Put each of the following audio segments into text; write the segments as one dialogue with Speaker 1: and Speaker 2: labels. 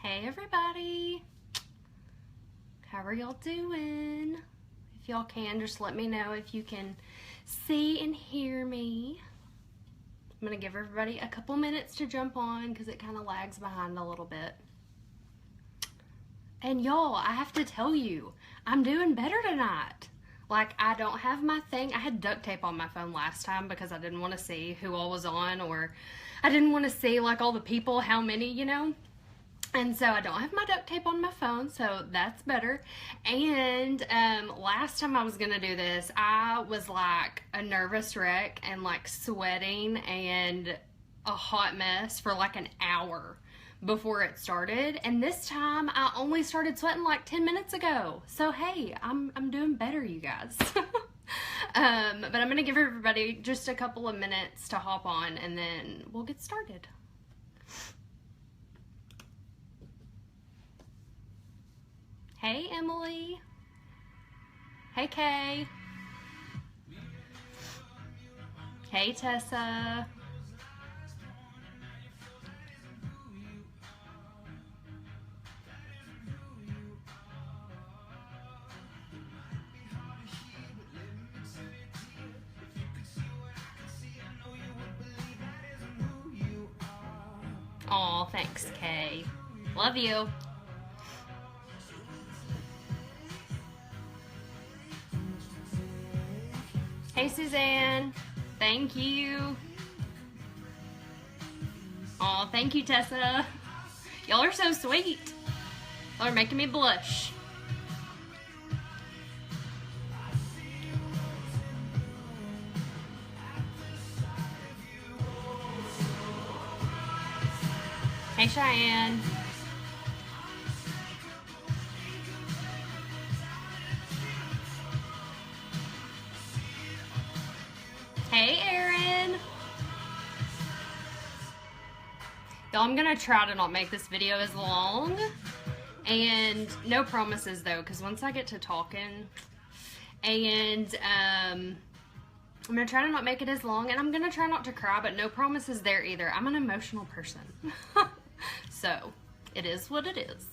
Speaker 1: Hey everybody, how are y'all doing? If y'all can, just let me know if you can see and hear me. I'm gonna give everybody a couple minutes to jump on because it kind of lags behind a little bit. And y'all, I have to tell you, I'm doing better tonight. Like, I don't have my thing. I had duct tape on my phone last time because I didn't want to see who all was on, or I didn't want to see like all the people, how many, you know? And so I don't have my duct tape on my phone, so that's better. And last time I was going to do this, I was like a nervous wreck and like sweating and a hot mess for like an hour before it started. And this time I only started sweating like 10 minutes ago. So hey, I'm doing better, you guys. But I'm going to give everybody just a couple of minutes to hop on and then we'll get started. Hey, Emily. Hey, Kay. Hey, Tessa. Aw, thanks, Kay. Love you. Hey, Suzanne. Thank you. Aw, thank you, Tessa. Y'all are so sweet. Y'all are making me blush. Hey, Cheyenne. Hey, Erin. Y'all, I'm gonna try to not make this video as long. And no promises though, because once I get to talking, and I'm gonna try to not make it as long, and I'm gonna try not to cry, but no promises there either. I'm an emotional person. So, it is what it is.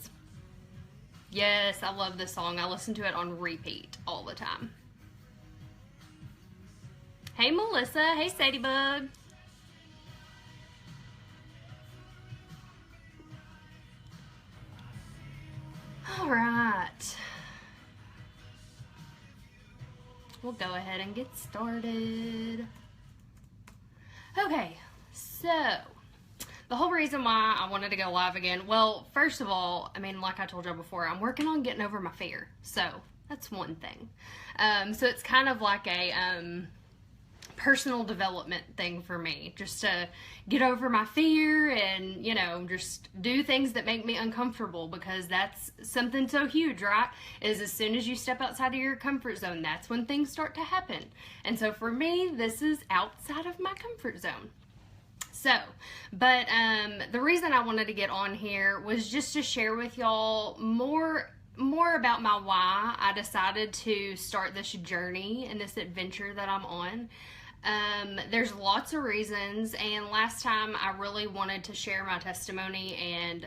Speaker 1: Yes, I love this song. I listen to it on repeat all the time. Hey, Melissa. Hey, Sadiebug. All right. We'll go ahead and get started. Okay, so the whole reason why I wanted to go live again, well, first of all, I mean, like I told y'all before, I'm working on getting over my fear. So that's one thing. So it's kind of like a personal development thing for me, just to get over my fear and, you know, just do things that make me uncomfortable, because that's something so huge, right? Is as soon as you step outside of your comfort zone, that's when things start to happen. And so for me, this is outside of my comfort zone. So, but the reason I wanted to get on here was just to share with y'all more about my why I decided to start this journey and this adventure that I'm on. There's lots of reasons, and last time I really wanted to share my testimony, and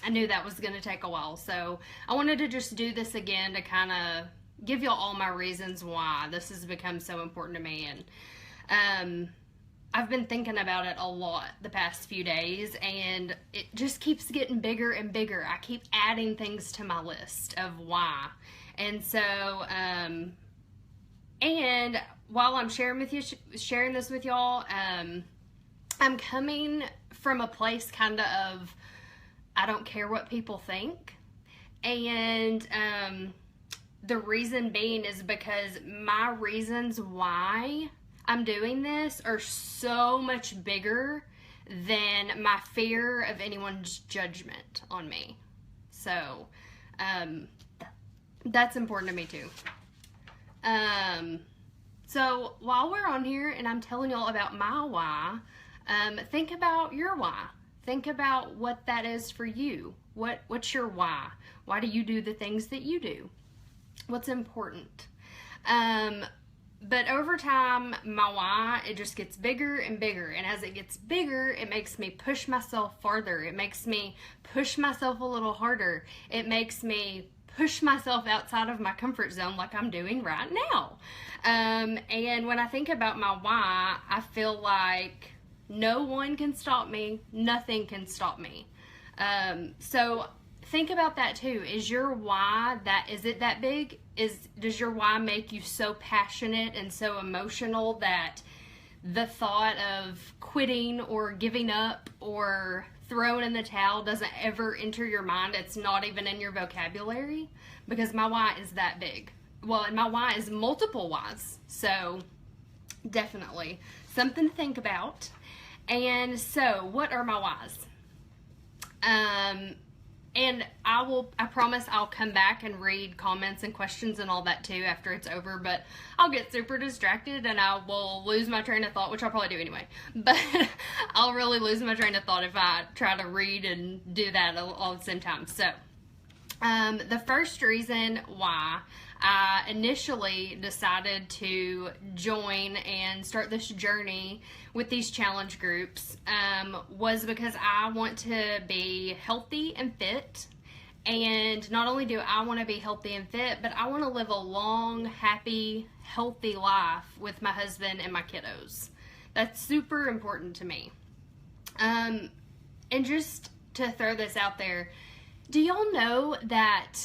Speaker 1: I knew that was going to take a while, so I wanted to just do this again to kind of give y'all all my reasons why this has become so important to me. And I've been thinking about it a lot the past few days, and it just keeps getting bigger and bigger. I keep adding things to my list of why. And so and while I'm sharing this with y'all, I'm coming from a place kind of I don't care what people think. And the reason being is because my reasons why I'm doing this are so much bigger than my fear of anyone's judgment on me. So that's important to me too. So while we're on here and I'm telling y'all about my why, think about your why. Think about what that is for you. What's your why? Why do you do the things that you do? What's important? But over time, my why, it just gets bigger and bigger. And as it gets bigger, it makes me push myself farther. It makes me push myself a little harder. It makes me push myself outside of my comfort zone like I'm doing right now. And when I think about my why, I feel like no one can stop me. Nothing can stop me. So think about that too. Is your why is it that big? Does your why make you so passionate and so emotional that the thought of quitting or giving up or throwing in the towel doesn't ever enter your mind? It's not even in your vocabulary? Because my why is that big. Well, and my why is multiple whys. So definitely something to think about. And so what are my whys? And I promise I'll come back and read comments and questions and all that too after it's over, but I'll get super distracted and I will lose my train of thought, which I'll probably do anyway, but I'll really lose my train of thought if I try to read and do that all at the same time. So, the first reason why I initially decided to join and start this journey with these challenge groups was because I want to be healthy and fit. And not only do I want to be healthy and fit, but I want to live a long, happy, healthy life with my husband and my kiddos. That's super important to me. And just to throw this out there, do y'all know that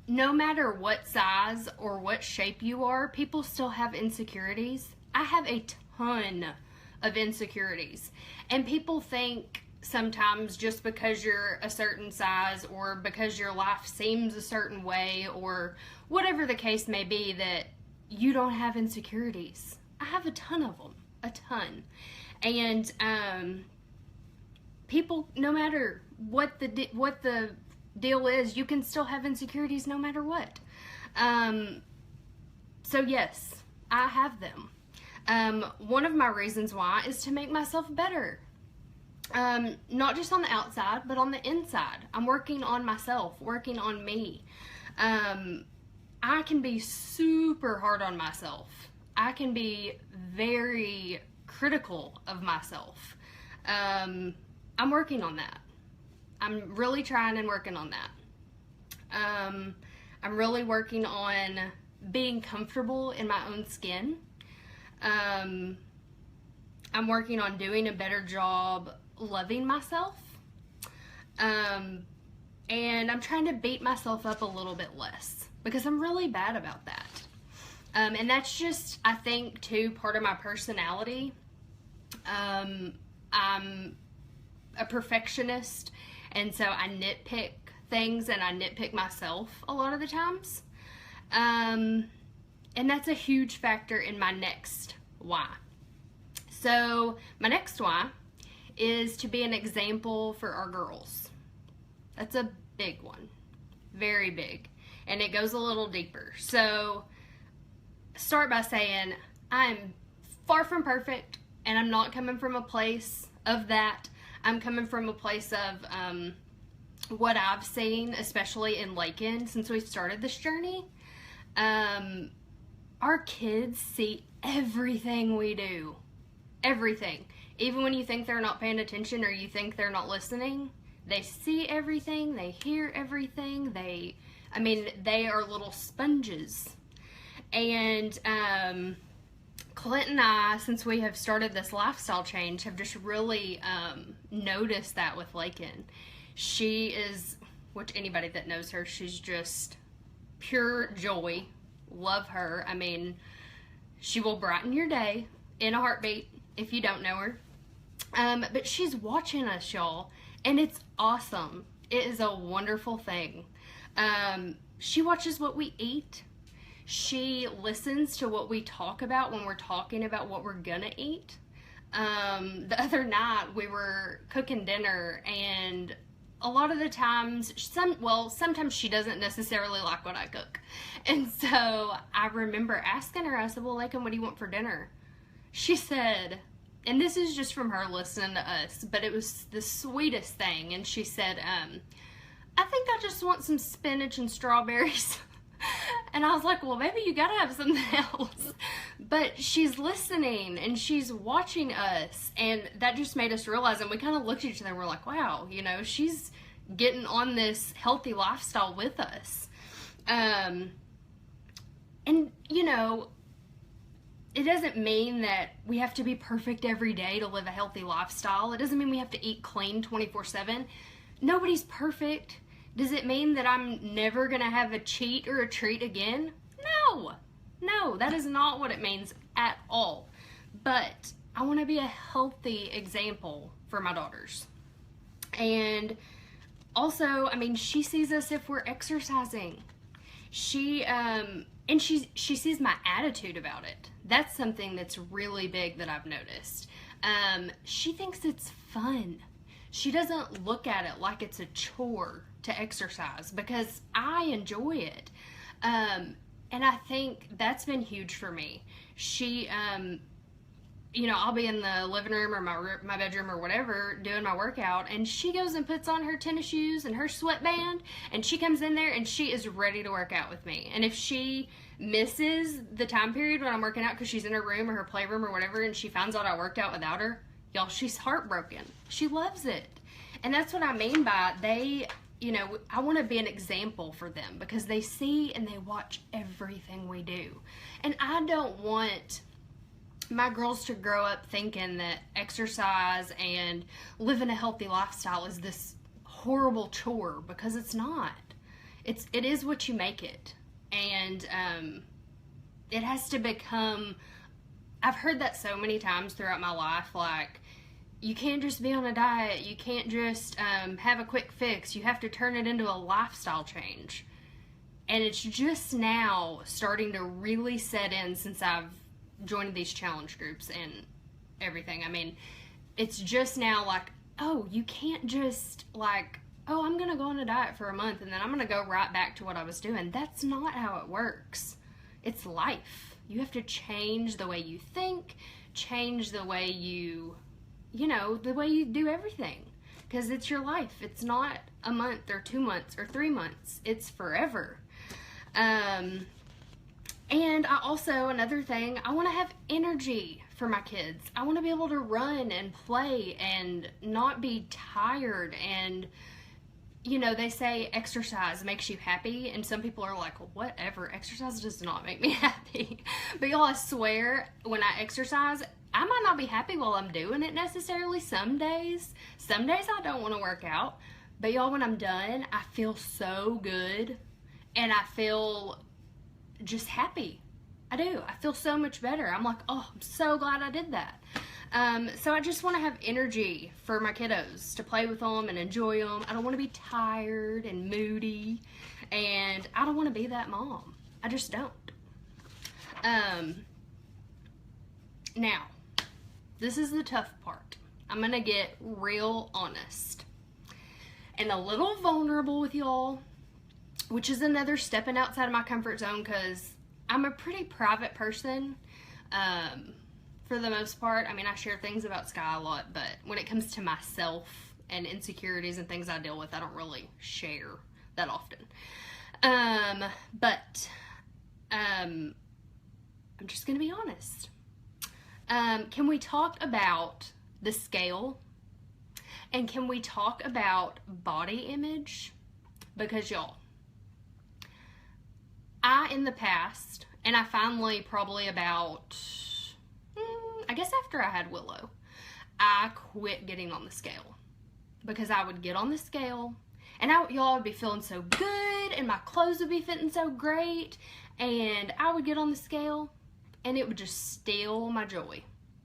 Speaker 1: no matter what size or what shape you are, people still have insecurities? I have a ton of insecurities. And people think sometimes just because you're a certain size or because your life seems a certain way or whatever the case may be that you don't have insecurities. I have a ton of them. A ton. And people, no matter what the deal is, you can still have insecurities no matter what. So yes, I have them. One of my reasons why is to make myself better. Not just on the outside, but on the inside. I'm working on myself, working on me. I can be super hard on myself. I can be very critical of myself. I'm working on that. I'm really trying and working on that. I'm really working on being comfortable in my own skin. I'm working on doing a better job loving myself. And I'm trying to beat myself up a little bit less because I'm really bad about that. And that's just, I think, too, part of my personality. I'm a perfectionist. And so I nitpick things and I nitpick myself a lot of the times. And that's a huge factor in my next why. So my next why is to be an example for our girls. That's a big one. Very big. And it goes a little deeper. So start by saying I'm far from perfect and I'm not coming from a place of that. I'm coming from a place of what I've seen, especially in Lakin, since we started this journey. Our kids see everything we do. Everything. Even when you think they're not paying attention or you think they're not listening, they see everything, they hear everything, they are little sponges. And Clint and I, since we have started this lifestyle change, have just really noticed that with Lakin. She is, which anybody that knows her, she's just pure joy. Love her. I mean, she will brighten your day in a heartbeat if you don't know her. But she's watching us, y'all, and it's awesome. It is a wonderful thing. She watches what we eat. She listens to what we talk about when we're talking about what we're gonna eat. The other night we were cooking dinner, and a lot of the times, sometimes she doesn't necessarily like what I cook. And so I remember asking her, I said, well, Lakin, what do you want for dinner? She said, and this is just from her listening to us, but it was the sweetest thing. And she said, I think I just want some spinach and strawberries. And I was like, well, maybe you gotta have something else. But she's listening and she's watching us, and that just made us realize, and we kind of looked at each other and we're like, wow, you know, she's getting on this healthy lifestyle with us. And, you know, it doesn't mean that we have to be perfect every day to live a healthy lifestyle. It doesn't mean we have to eat clean 24/7. Nobody's perfect. Does it mean that I'm never going to have a cheat or a treat again? No, that is not what it means at all. But I want to be a healthy example for my daughters. And also, I mean, she sees us if we're exercising. She sees my attitude about it. That's something that's really big that I've noticed. She thinks it's fun. She doesn't look at it like it's a chore to exercise, because I enjoy it. And I think that's been huge for me. She, you know, I'll be in the living room or my bedroom or whatever doing my workout, and she goes and puts on her tennis shoes and her sweatband, and she comes in there and she is ready to work out with me. And if she misses the time period when I'm working out because she's in her room or her playroom or whatever, and she finds out I worked out without her, y'all, she's heartbroken. She loves it. And that's what I mean by you know, I want to be an example for them, because they see and they watch everything we do. And I don't want my girls to grow up thinking that exercise and living a healthy lifestyle is this horrible chore, because it's not. It is what you make it. And it has to become, I've heard that so many times throughout my life, like, you can't just be on a diet. You can't just have a quick fix. You have to turn it into a lifestyle change. And it's just now starting to really set in since I've joined these challenge groups and everything. I mean, it's just now like, oh, you can't just like, oh, I'm going to go on a diet for a month and then I'm going to go right back to what I was doing. That's not how it works. It's life. You have to change the way you think, change the way you know, the way you do everything, because it's your life. It's not a month or 2 months or 3 months. It's forever. And I also, another thing, I want to have energy for my kids. I want to be able to run and play and not be tired. And, you know, they say exercise makes you happy, and some people are like, well, whatever, exercise does not make me happy. But y'all, I swear, when I exercise, I might not be happy while I'm doing it necessarily some days. Some days I don't want to work out. But y'all, when I'm done, I feel so good. And I feel just happy. I do. I feel so much better. I'm like, oh, I'm so glad I did that. So I just want to have energy for my kiddos, to play with them and enjoy them. I don't want to be tired and moody. And I don't want to be that mom. I just don't. Now, this is the tough part. I'm going to get real honest and a little vulnerable with y'all, which is another stepping outside of my comfort zone, because I'm a pretty private person for the most part. I mean, I share things about Sky a lot, but when it comes to myself and insecurities and things I deal with, I don't really share that often. But I'm just going to be honest. Can we talk about the scale? And can we talk about body image? Because y'all, in the past, and I finally probably about, I guess after I had Willow, I quit getting on the scale. Because I would get on the scale, and y'all would be feeling so good, and my clothes would be fitting so great, and I would get on the scale, and it would just steal my joy.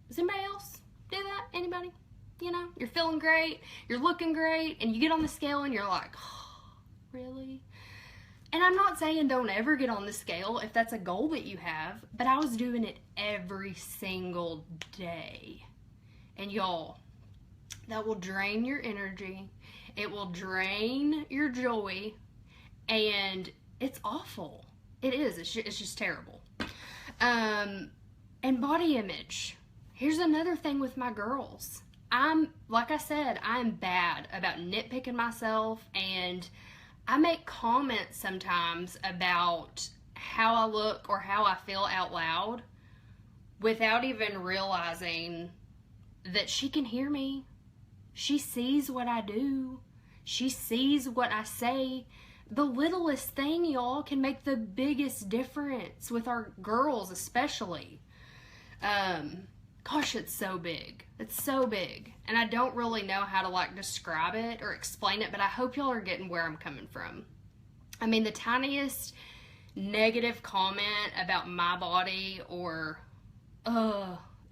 Speaker 1: Does anybody else do that? Anybody? You know, you're feeling great, you're looking great, and you get on the scale and you're like, oh, really? And I'm not saying don't ever get on the scale if that's a goal that you have, but I was doing it every single day. And y'all, that will drain your energy. It will drain your joy, and it's awful. It is. It's just terrible. And body image. Here's another thing with my girls. Like I said, I'm bad about nitpicking myself, and I make comments sometimes about how I look or how I feel out loud without even realizing that she can hear me. She sees what I do. She sees what I say. The littlest thing, y'all, can make the biggest difference with our girls especially. Gosh, it's so big. It's so big. And I don't really know how to like describe it or explain it, but I hope y'all are getting where I'm coming from. I mean, the tiniest negative comment about my body or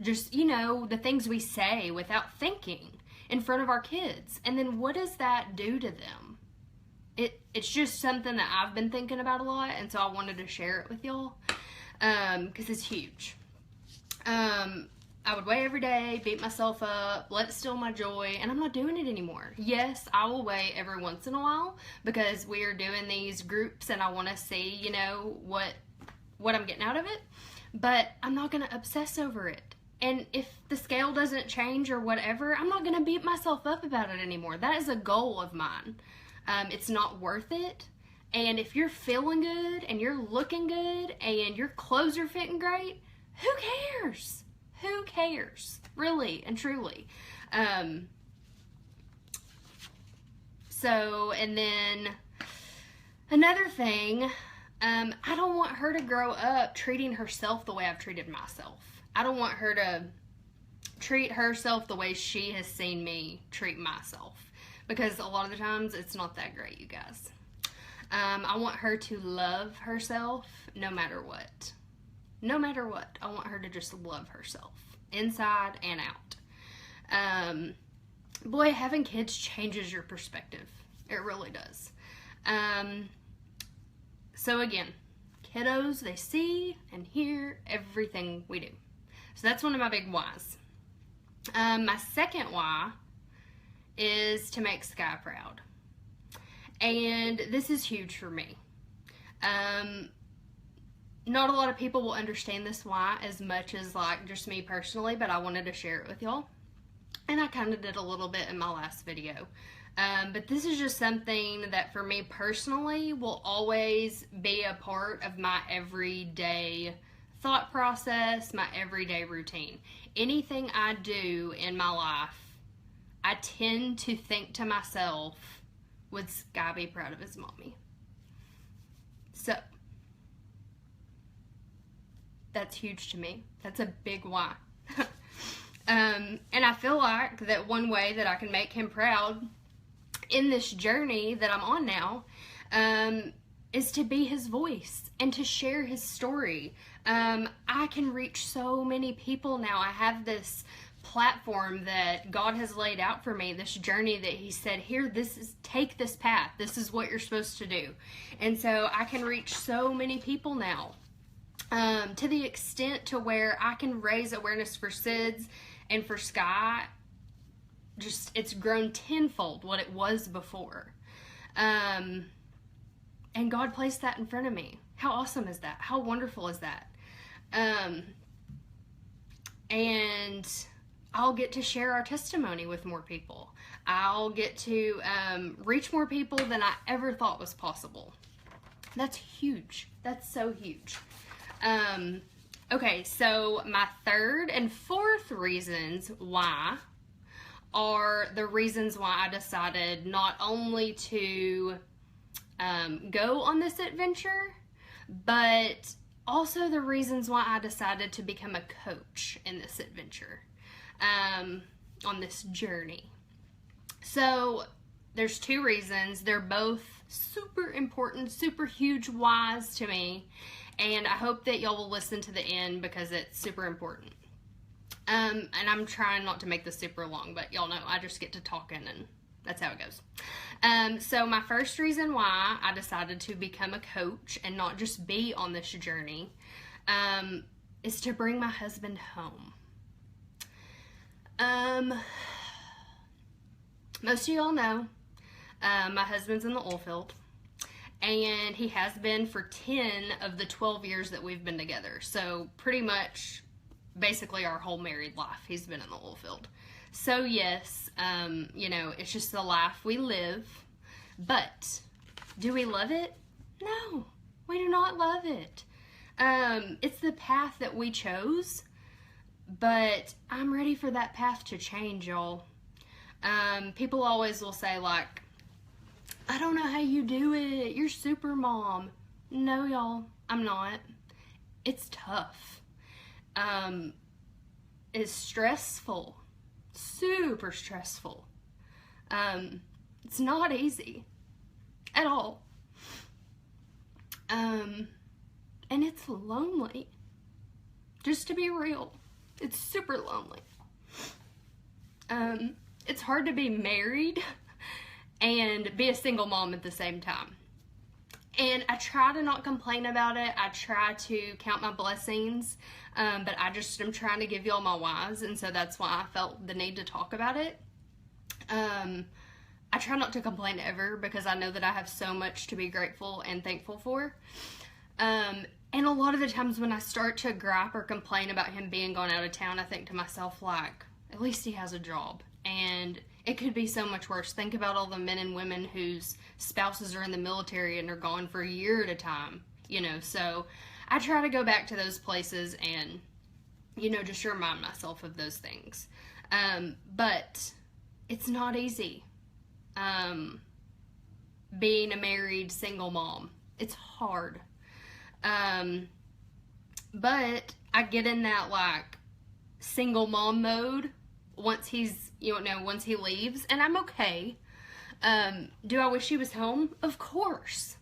Speaker 1: just, you know, the things we say without thinking in front of our kids. And then what does that do to them? It's just something that I've been thinking about a lot, and so I wanted to share it with y'all because it's huge. I would weigh every day, beat myself up, let steal my joy, and I'm not doing it anymore. Yes, I will weigh every once in a while because we are doing these groups and I want to see, you know, what I'm getting out of it, but I'm not going to obsess over it. And if the scale doesn't change or whatever, I'm not going to beat myself up about it anymore. That is a goal of mine. It's not worth it. And if you're feeling good and you're looking good and your clothes are fitting great, who cares? Who cares? Really and truly. So, and then another thing, I don't want her to grow up treating herself the way I've treated myself. I don't want her to treat herself the way she has seen me treat myself. Because a lot of the times, it's not that great, you guys. I want her to love herself no matter what. No matter what. I want her to just love herself. Inside and out. Boy, having kids changes your perspective. It really does. So again, kiddos, they see and hear everything we do. So that's one of my big whys. My second why is to make Sky proud. And this is huge for me. Not a lot of people will understand this why as much as like just me personally, but I wanted to share it with y'all. And I kind of did a little bit in my last video. But this is just something that for me personally will always be a part of my everyday thought process, my everyday routine. Anything I do in my life, I tend to think to myself, would Sky be proud of his mommy? So, that's huge to me. That's a big why. And I feel like that one way that I can make him proud in this journey that I'm on now is to be his voice and to share his story. I can reach so many people now. I have this platform that God has laid out for me, this journey that he said, here, take this path. This is what you're supposed to do. And so I can reach so many people now. To the extent to where I can raise awareness for SIDS and for Sky. Just, it's grown tenfold what it was before. And God placed that in front of me. How awesome is that? How wonderful is that? And I'll get to share our testimony with more people. I'll get to reach more people than I ever thought was possible. That's huge. That's so huge. Okay, so my third and fourth reasons why are the reasons why I decided not only to go on this adventure, but also the reasons why I decided to become a coach in this adventure, on this journey. So there's two reasons. They're both super important, super huge whys to me. And I hope that y'all will listen to the end because it's super important. And I'm trying not to make this super long, but y'all know I just get to talking and that's how it goes. So my first reason why I decided to become a coach and not just be on this journey is to bring my husband home. Most of y'all know my husband's in the oil field. And he has been for 10 of the 12 years that we've been together. So pretty much, basically our whole married life, he's been in the oil field. So yes, you know, it's just the life we live. But Do we love it? No, we do not love it. It's the path that we chose, but I'm ready for that path to change, y'all. People always will say, like, I don't know how you do it. You're super mom. No, y'all, I'm not. It's tough. It's stressful. Super stressful. It's not easy at all. And it's lonely. Just to be real, it's super lonely. It's hard to be married and be a single mom at the same time. And I try to not complain about it. I try to count my blessings, but I'm trying to give y'all my whys, and so that's why I felt the need to talk about it. I try not to complain ever, because I know that I have so much to be grateful and thankful for. And a lot of the times when I start to gripe or complain about him being gone out of town, I think to myself, like, at least he has a job. And it could be so much worse. Think about all the men and women whose spouses are in the military and are gone for a year at a time, you know. So I try to go back to those places and, you know, just remind myself of those things. But it's not easy. Being a married single mom, it's hard. But I get in that, like, single mom mode once he's, once he leaves, and I'm okay. Do I wish he was home? Of course.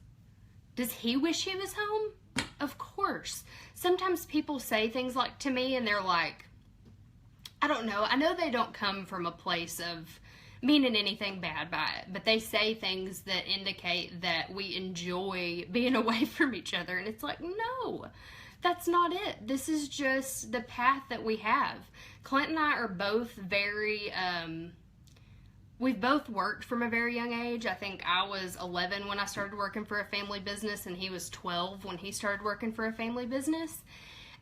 Speaker 1: Does he wish he was home? Of course. Sometimes people say things like to me, and they're like, I don't know. I know they don't come from a place of meaning anything bad by it, but they say things that indicate that we enjoy being away from each other, and it's like, no, that's not it. This is just the path that we have. Clint and I are both very, we've both worked from a very young age. I think I was 11 when I started working for a family business, and he was 12 when he started working for a family business,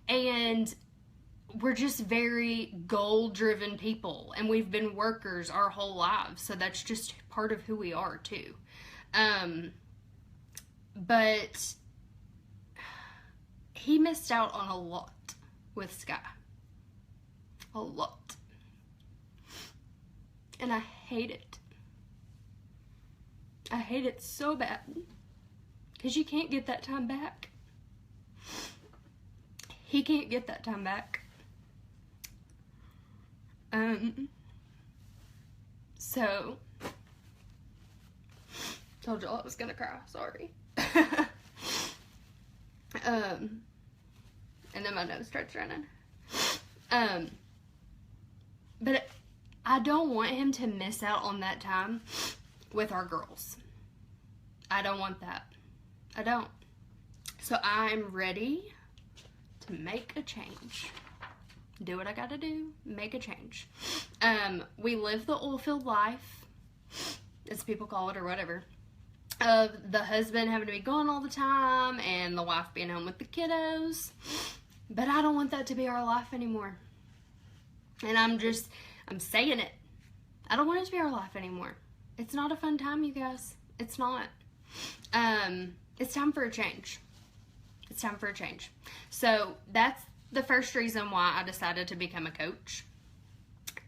Speaker 1: and we're just very goal-driven people, and we've been workers our whole lives, so that's just part of who we are, too. But he missed out on a lot with Sky. A lot. And I hate it. I hate it so bad. Because you can't get that time back. He can't get that time back. So, told y'all I was gonna cry, sorry. And then my nose starts running. But I don't want him to miss out on that time with our girls. I don't want that. I don't. So I'm ready to make a change. Do what I gotta do, make a change. We live the oilfield life, as people call it, or whatever, of the husband having to be gone all the time and the wife being home with the kiddos. But I don't want that to be our life anymore. And I'm saying it. I don't want it to be our life anymore. It's not a fun time, you guys. It's not. It's time for a change. It's time for a change. So that's the first reason why I decided to become a coach.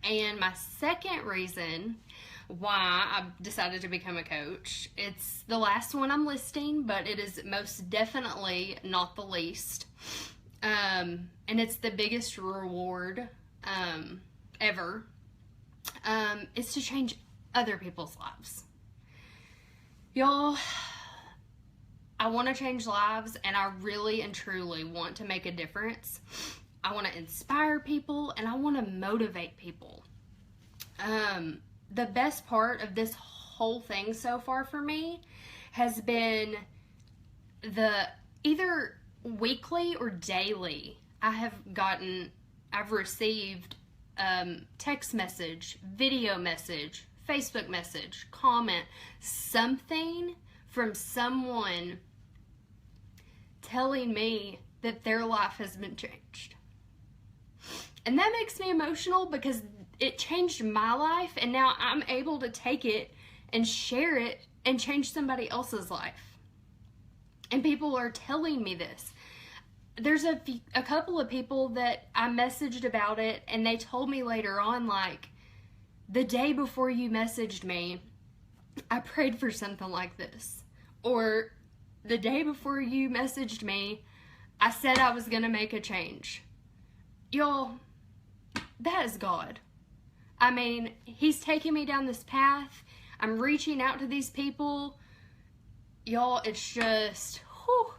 Speaker 1: And my second reason why I decided to become a coach, it's the last one I'm listing, but it is most definitely not the least. And it's the biggest reward ever. It's to change other people's lives. Y'all, I want to change lives, and I really and truly want to make a difference. I want to inspire people, and I want to motivate people. The best part of this whole thing so far for me has been the either weekly or daily I've received text message, video message, Facebook message, comment, something from someone telling me that their life has been changed. And that makes me emotional because it changed my life, and now I'm able to take it and share it and change somebody else's life. And people are telling me this. There's a couple of people that I messaged about it, and they told me later on, like, the day before you messaged me, I prayed for something like this. Or the day before you messaged me, I said I was going to make a change. Y'all, that is God. I mean, He's taking me down this path. I'm reaching out to these people. Y'all, it's just, whew,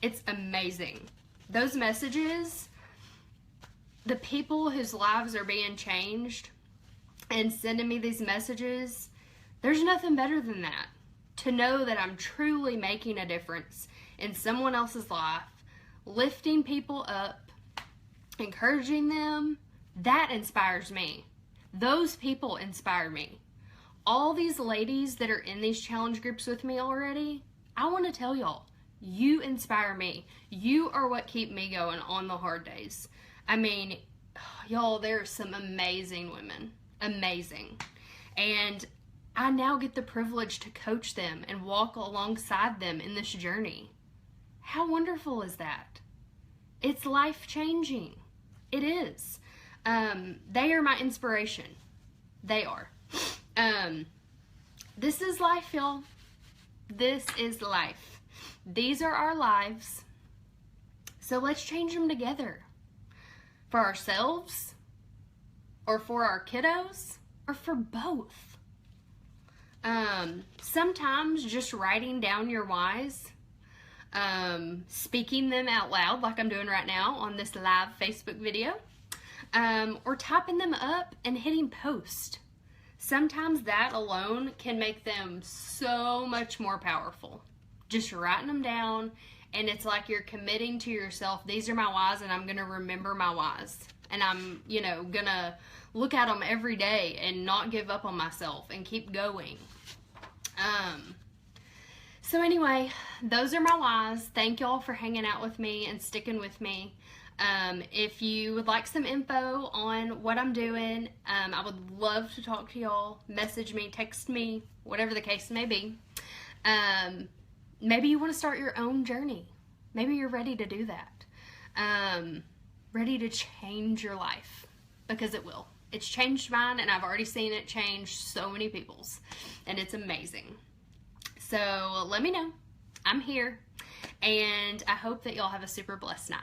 Speaker 1: it's amazing. Those messages, the people whose lives are being changed and sending me these messages, there's nothing better than that. To know that I'm truly making a difference in someone else's life, lifting people up, encouraging them, that inspires me. Those people inspire me. All these ladies that are in these challenge groups with me already, I want to tell y'all, you inspire me. You are what keep me going on the hard days. I mean, y'all, there are some amazing women. Amazing. And I now get the privilege to coach them and walk alongside them in this journey. How wonderful is that? It's life-changing. It is. They are my inspiration. They are. This is life, y'all. This is life. These are our lives. So let's change them together. For ourselves, or for our kiddos, or for both. Sometimes just writing down your whys, speaking them out loud like I'm doing right now on this live Facebook video, or typing them up and hitting post. Sometimes that alone can make them so much more powerful. Just writing them down, and it's like you're committing to yourself, these are my whys, and I'm going to remember my whys. And I'm, going to look at them every day and not give up on myself and keep going. So anyway, those are my whys. Thank y'all for hanging out with me and sticking with me. If you would like some info on what I'm doing, I would love to talk to y'all. Message me, text me, whatever the case may be. Maybe you want to start your own journey. Maybe you're ready to do that. Ready to change your life, because it will. It's changed mine, and I've already seen it change so many people's, and it's amazing. So let me know. I'm here, and I hope that y'all have a super blessed night.